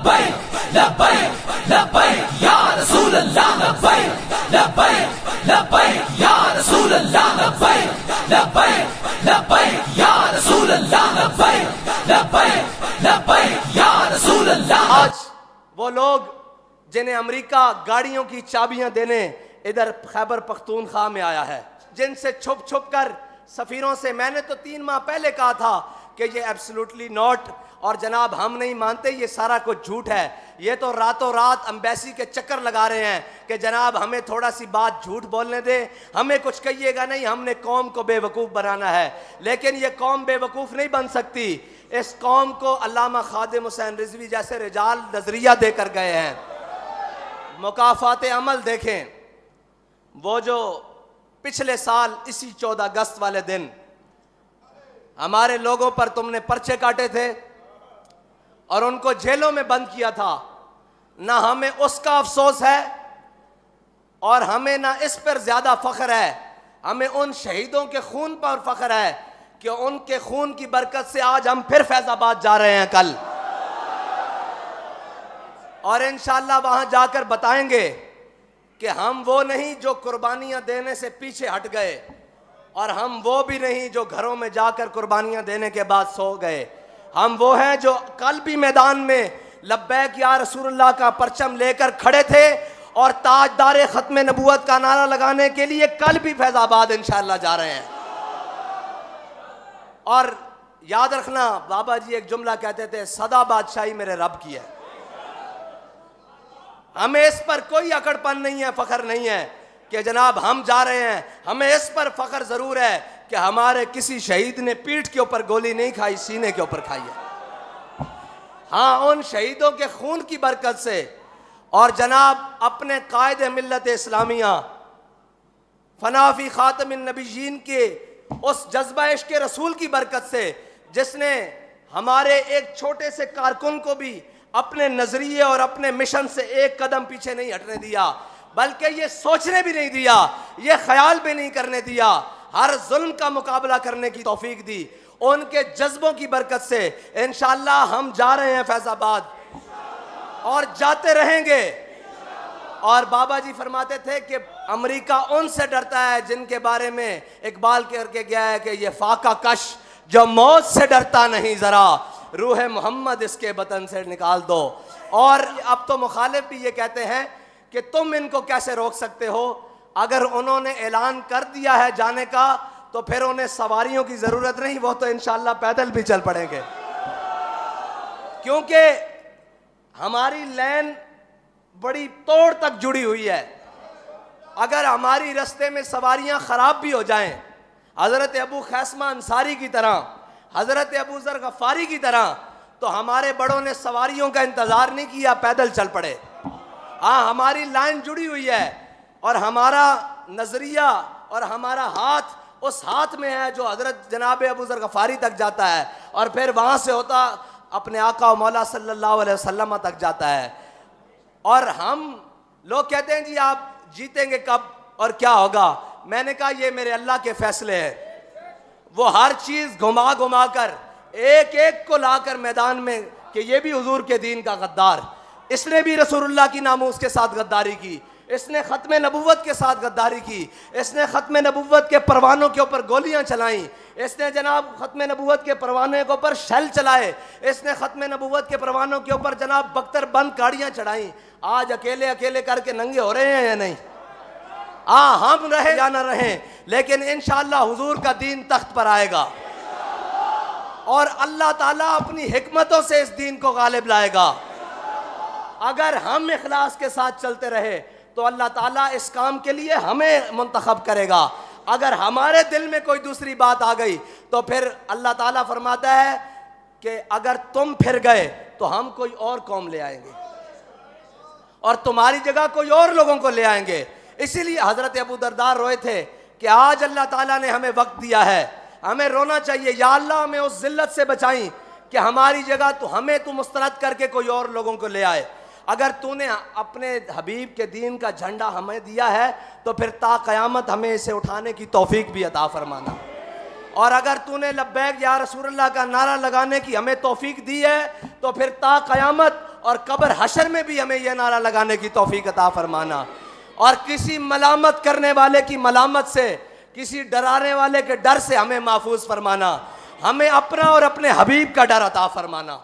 लब्बैक लब्बैक लब्बैक या रसूल अल्लाह, लब्बैक लब्बैक लब्बैक या रसूल अल्लाह, लब्बैक लब्बैक लब्बैक या रसूल अल्लाह, लब्बैक लब्बैक लब्बैक या रसूल अल्लाह। आज वो लोग जिन्हें अमेरिका गाड़ियों की चाबियां देने इधर खैबर पख्तूनख्वा में आया है, जिनसे छुप छुप कर सफीरों से, मैंने तो 3 माह पहले कहा था कि ये एब्सोल्युटली नॉट, और जनाब हम नहीं मानते, ये सारा कुछ झूठ है। ये तो रातों रात एम्बेसी के चक्कर लगा रहे हैं कि जनाब हमें थोड़ा सी बात झूठ बोलने दे, हमें कुछ कहिएगा नहीं, हमने कौम को बेवकूफ़ बनाना है। लेकिन ये कौम बेवकूफ़ नहीं बन सकती। इस कौम को अल्लामा खादिम हुसैन रिजवी जैसे रिजाल नजरिया देकर गए हैं। मुकाफात अमल देखें, वो जो पिछले साल इसी 14 अगस्त वाले दिन हमारे लोगों पर तुमने पर्चे काटे थे और उनको जेलों में बंद किया था, ना हमें उसका अफसोस है और हमें ना इस पर ज्यादा फख्र है, हमें उन शहीदों के खून पर फख्र है कि उनके खून की बरकत से आज हम फिर फैजाबाद जा रहे हैं कल, और इंशाअल्लाह वहां जाकर बताएंगे कि हम वो नहीं जो कुर्बानियां देने से पीछे हट गए, और हम वो भी नहीं जो घरों में जाकर कुर्बानियां देने के बाद सो गए। हम वो हैं जो कल भी मैदान में लब्बैक या रसूलुल्लाह का परचम लेकर खड़े थे और ताजदार खत्म नबूवत का नारा लगाने के लिए कल भी फैजाबाद इंशाअल्लाह जा रहे हैं। और याद रखना, बाबा जी एक जुमला कहते थे, सदा बादशाही मेरे रब की है। हमें इस पर कोई अकड़पन नहीं है, फख्र नहीं है कि जनाब हम जा रहे हैं। हमें इस पर फख्र जरूर है कि हमारे किसी शहीद ने पीठ के ऊपर गोली नहीं खाई, सीने के ऊपर खाई है। हाँ, उन शहीदों के खून की बरकत से और जनाब अपने कायदे मिल्लत इस्लामिया फनाफी खातमिन नबीयीन के उस जज्बा इश्क रसूल की बरकत से, जिसने हमारे एक छोटे से कारकुन को भी अपने नजरिए और अपने मिशन से एक कदम पीछे नहीं हटने दिया, बल्कि ये सोचने भी नहीं दिया, ये ख्याल भी नहीं करने दिया, हर जुल्म का मुकाबला करने की तौफीक दी। उनके जज्बों की बरकत से इंशाअल्लाह हम जा रहे हैं फैजाबाद और जाते रहेंगे। और बाबा जी फरमाते थे कि अमेरिका उनसे डरता है जिनके बारे में इकबाल करके गया है कि ये फाका कश जो मौत से डरता नहीं, जरा रूह मोहम्मद इसके बतन से निकाल दो। और अब तो मुखालिफ भी ये कहते हैं कि तुम इनको कैसे रोक सकते हो, अगर उन्होंने ऐलान कर दिया है जाने का तो फिर उन्हें सवारियों की जरूरत नहीं, वो तो इंशाअल्लाह पैदल भी चल पड़ेंगे, क्योंकि हमारी लाइन बड़ी तोड़ तक जुड़ी हुई है। अगर हमारी रास्ते में सवारियां खराब भी हो जाएं, हजरत अबू खैसमा अंसारी की तरह, हजरत अबू जर गफारी की तरह, तो हमारे बड़ों ने सवारियों का इंतजार नहीं किया, पैदल चल पड़े। हाँ, हमारी लाइन जुड़ी हुई है और हमारा नजरिया और हमारा हाथ उस हाथ में है जो हजरत जनाब अबू जर गफारी तक जाता है और फिर वहां से होता अपने आका और मौला सल्लल्लाहु अलैहि वसल्लम तक जाता है। और हम लोग कहते हैं जी आप जीतेंगे कब और क्या होगा, मैंने कहा ये मेरे अल्लाह के फैसले हैं। वो हर चीज घुमा घुमा कर एक एक को लाकर मैदान में कि ये भी हुजूर के दीन का गद्दार, इसने भी रसूलुल्लाह की नामूस के साथ गद्दारी की, इसने खत्म नबुव्वत के साथ गद्दारी की, इसने खत्म नबुव्वत के परवानों के ऊपर गोलियां चलाई, इसने जनाब खत्म नबुव्वत के परवाने के ऊपर शैल चलाए, इसने खत्म नबुव्वत के परवानों के ऊपर जनाब बख्तर बंद गाड़ियां चढ़ाई। आज अकेले अकेले करके नंगे हो रहे हैं या नहीं? हाँ, हम रहे या ना रहे, लेकिन इंशाअल्लाह हुजूर का दीन तख्त पर आएगा और अल्लाह ताला अपनी हिकमतों से इस दीन को गालिब लाएगा। अगर हम इखलास के साथ चलते रहे तो अल्लाह ताला इस काम के लिए हमें मुंतखब करेगा। अगर हमारे दिल में कोई दूसरी बात आ गई तो फिर अल्लाह ताला फरमाता है कि अगर तुम फिर गए तो हम कोई और कौम ले आएंगे और तुम्हारी जगह कोई और लोगों को ले आएंगे। इसीलिए हजरत अबू दरदार रोए थे कि आज अल्लाह ताला ने हमें वक्त दिया है, हमें रोना चाहिए, या अल्लाह हमें उस जिल्लत से बचाई कि हमारी जगह तो हमें तू मुस्तरद करके कोई और लोगों को ले आए। अगर तूने अपने हबीब के दीन का झंडा हमें दिया है तो फिर ता क़यामत हमें इसे उठाने की तौफीक भी अता फरमाना। और अगर तूने लब्बैक या रसूलुल्लाह का नारा लगाने की हमें तौफीक दी है तो फिर ता क़यामत और कब्र हशर में भी हमें यह नारा लगाने की तौफीक अता फरमाना। और किसी मलामत करने वाले की मलामत से, किसी डराने वाले के डर से हमें महफूज फरमाना। हमें अपना और अपने हबीब का डर अता फरमाना।